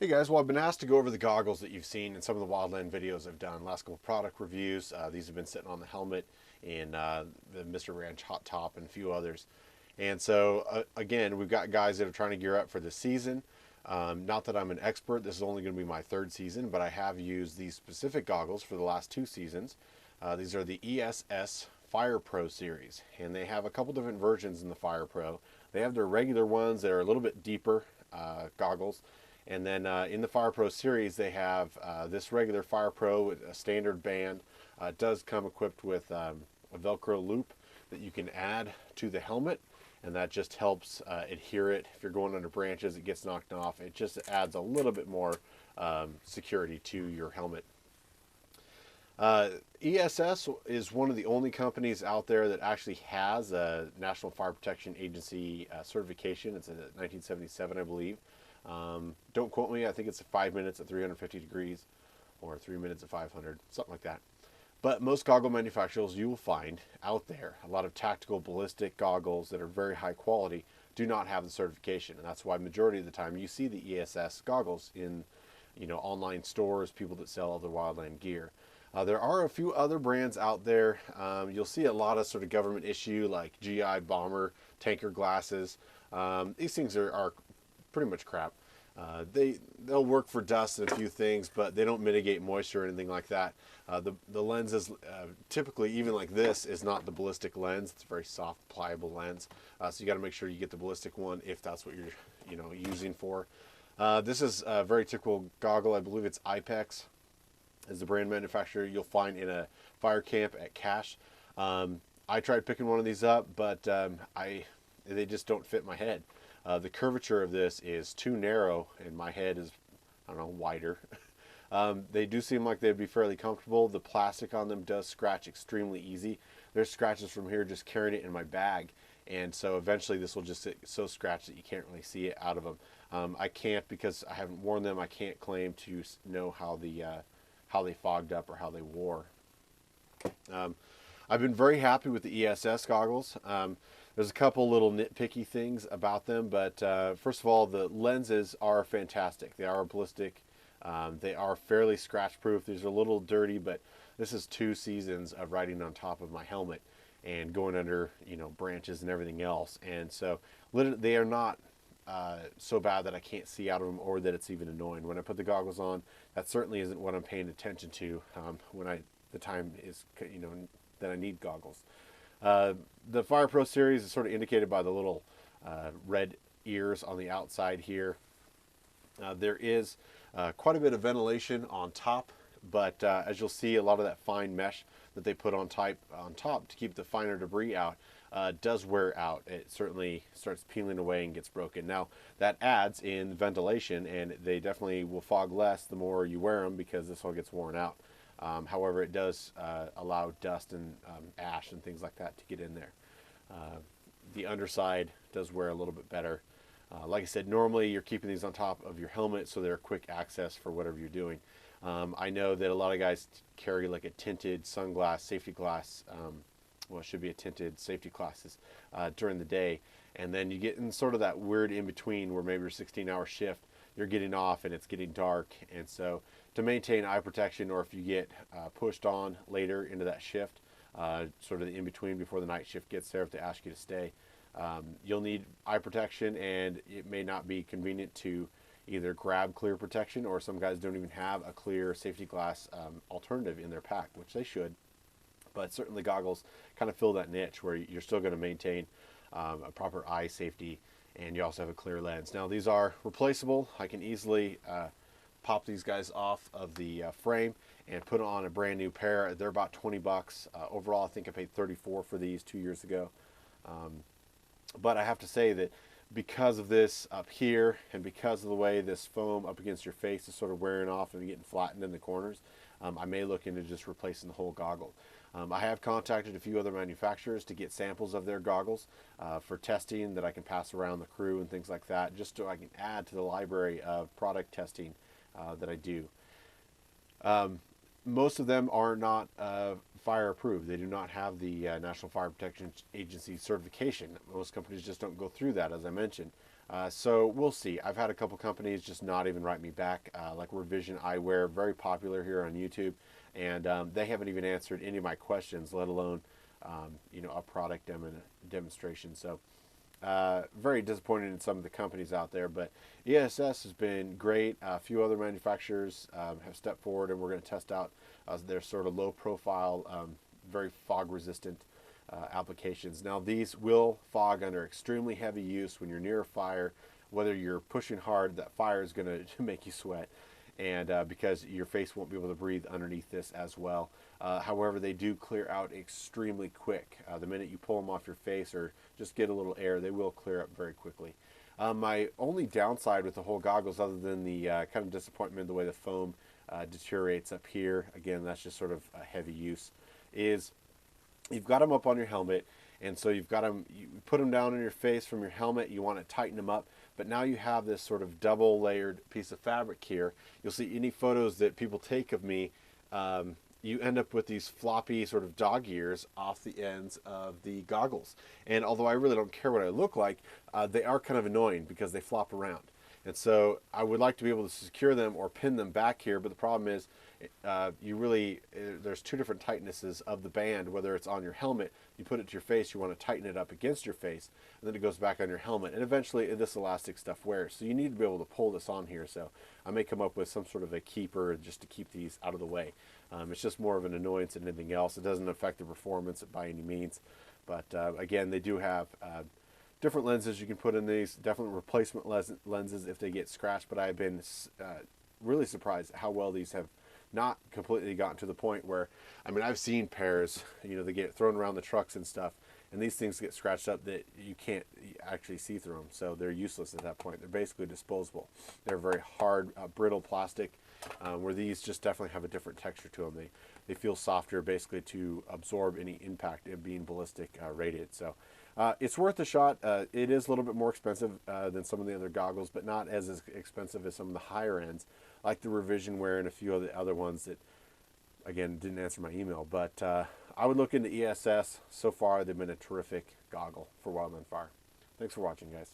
Hey guys, well I've been asked to go over the goggles that you've seen in some of the Wildland videos I've done. Last couple product reviews. These have been sitting on the helmet in the Mr. Ranch Hot Top and a few others. And so again, we've got guys that are trying to gear up for the season. Not that I'm an expert. This is only going to be my third season, but I have used these specific goggles for the last two seasons. These are the ESS Fire Pro series, and they have a couple different versions in the Fire Pro. They have their regular ones that are a little bit deeper goggles. And then in the Fire Pro series, they have this regular Fire Pro with a standard band. It does come equipped with a Velcro loop that you can add to the helmet, and that just helps adhere it. If you're going under branches, it gets knocked off. It just adds a little bit more security to your helmet. ESS is one of the only companies out there that actually has a National Fire Protection Agency certification. It's a 1977, I believe. Don't quote me. I think it's 5 minutes at 350 degrees or 3 minutes at 500, something like that. But most goggle manufacturers you will find out there, a lot of tactical ballistic goggles that are very high quality, do not have the certification. And that's why majority of the time you see the ESS goggles in, online stores, people that sell other Wildland gear. There are a few other brands out there. You'll see a lot of sort of government issue like GI bomber, tanker glasses. These things are pretty much crap. They'll work for dust and a few things, but they don't mitigate moisture or anything like that. The lenses, typically, even like this, is not the ballistic lens. It's a very soft, pliable lens. So you got to make sure you get the ballistic one if that's what you're using for. This is a very typical goggle. I believe it's IPEX is the brand manufacturer. You'll find in a fire camp at Cache. I tried picking one of these up, but they just don't fit my head. The curvature of this is too narrow, and my head is, I don't know, wider. They do seem like they'd be fairly comfortable. The plastic on them does scratch extremely easy. There's scratches from here just carrying it in my bag, and so eventually this will just get so scratched that you can't really see it out of them. I can't, because I haven't worn them, I can't claim to know how they fogged up or how they wore. I've been very happy with the ESS goggles. There's a couple little nitpicky things about them, but first of all, the lenses are fantastic. They are ballistic. They are fairly scratch-proof. These are a little dirty, but this is 2 seasons of riding on top of my helmet and going under, branches and everything else. And so they are not so bad that I can't see out of them or that it's even annoying. When I put the goggles on, that certainly isn't what I'm paying attention to when the time is, that I need goggles. The Fire Pro series is sort of indicated by the little red ears on the outside here. There is quite a bit of ventilation on top, but as you'll see, a lot of that fine mesh that they put on top to keep the finer debris out does wear out. It certainly starts peeling away and gets broken. Now, that adds in ventilation, and they definitely will fog less the more you wear them, because this all gets worn out. However, it does allow dust and ash and things like that to get in there. The underside does wear a little bit better. Like I said, normally you're keeping these on top of your helmet so they're quick access for whatever you're doing. I know that a lot of guys carry like a tinted sunglass, safety glass, well, it should be a tinted safety glasses during the day. And then you get in sort of that weird in-between where maybe your 16-hour shift, you're getting off and it's getting dark. And so to maintain eye protection, or if you get pushed on later into that shift, sort of the in-between before the night shift gets there, if they ask you to stay, you'll need eye protection, and it may not be convenient to either grab clear protection, or some guys don't even have a clear safety glass alternative in their pack, which they should. But certainly goggles kind of fill that niche where you're still going to maintain a proper eye safety, and you also have a clear lens. Now, these are replaceable. I can easily pop these guys off of the frame and put on a brand new pair. They're about 20 bucks. Overall, I think I paid 34 for these 2 years ago. But I have to say that because of this up here, and because of the way this foam up against your face is sort of wearing off and getting flattened in the corners, I may look into just replacing the whole goggle. I have contacted a few other manufacturers to get samples of their goggles for testing that I can pass around the crew and things like that, just so I can add to the library of product testing that I do. Most of them are not fire approved. They do not have the National Fire Protection Agency certification. Most companies just don't go through that, as I mentioned. So we'll see. I've had a couple companies just not even write me back, like Revision Eyewear, very popular here on YouTube, and they haven't even answered any of my questions, let alone a product demonstration. So very disappointed in some of the companies out there, but ESS has been great. A few other manufacturers have stepped forward, and we're going to test out their sort of low profile, very fog resistant applications. Now these will fog under extremely heavy use when you're near a fire, whether you're pushing hard, that fire is going to make you sweat, and because your face won't be able to breathe underneath this as well. However, they do clear out extremely quick. The minute you pull them off your face or just get a little air, they will clear up very quickly. My only downside with the whole goggles, other than the kind of disappointment the way the foam deteriorates up here, again, that's just sort of a heavy use, is you've got them up on your helmet, and so you've got them, you put them down on your face from your helmet, you want to tighten them up, but now you have this sort of double layered piece of fabric here. You'll see any photos that people take of me, you end up with these floppy sort of dog ears off the ends of the goggles. And although I really don't care what I look like, they are kind of annoying because they flop around. And so I would like to be able to secure them or pin them back here, but the problem is there's two different tightnesses of the band, whether it's on your helmet, you put it to your face, you want to tighten it up against your face, and then it goes back on your helmet, and eventually this elastic stuff wears. So you need to be able to pull this on here, so I may come up with some sort of a keeper just to keep these out of the way. It's just more of an annoyance than anything else. It doesn't affect the performance by any means, but again, they do have different lenses you can put in these, definitely replacement lenses if they get scratched, but I've been really surprised at how well these have not completely gotten to the point where, I mean, I've seen pairs, they get thrown around the trucks and stuff, and these things get scratched up that you can't actually see through them, so they're useless at that point. They're basically disposable. They're very hard, brittle plastic, where these just definitely have a different texture to them. They feel softer, basically, to absorb any impact of being ballistic rated. So it's worth a shot. It is a little bit more expensive than some of the other goggles, but not as expensive as some of the higher ends, like the Revision Wear and a few of the other ones that, again, didn't answer my email. But I would look into ESS. So far, they've been a terrific goggle for Wildland Fire. Thanks for watching, guys.